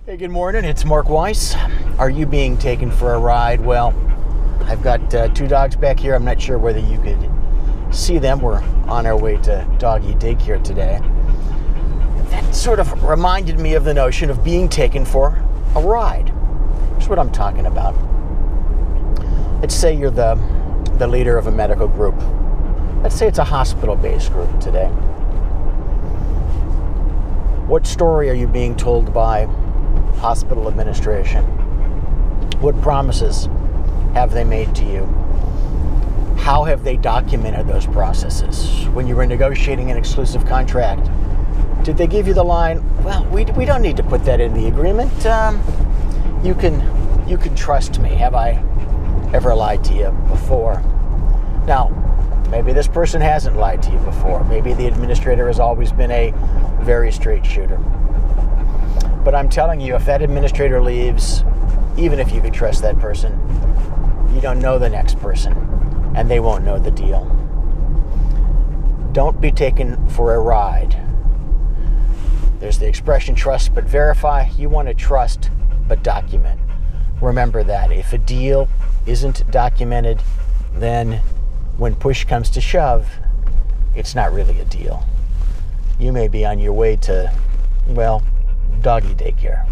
Hey, good morning. It's Mark Weiss. Are you being taken for a ride? Well, I've got two dogs back here. I'm not sure whether you could see them. We're on our way to doggy daycare today. That sort of reminded me of the notion of being taken for a ride. Here's what I'm talking about. Let's say you're the leader of a medical group. Let's say it's a hospital-based group today. What story are you being told by hospital administration? What promises have they made to you? How have they documented those processes? When you were negotiating an exclusive contract, did they give you the line, well, we don't need to put that in the agreement. You can trust me. Have I ever lied to you before? Now, maybe this person hasn't lied to you before. Maybe the administrator has always been a very straight shooter. But I'm telling you, if that administrator leaves, even if you could trust that person, you don't know the next person, and they won't know the deal. Don't be taken for a ride. There's the expression trust but verify. You want to trust but document. Remember that. If a deal isn't documented, then when push comes to shove, it's not really a deal. You may be on your way to, well, doggy daycare.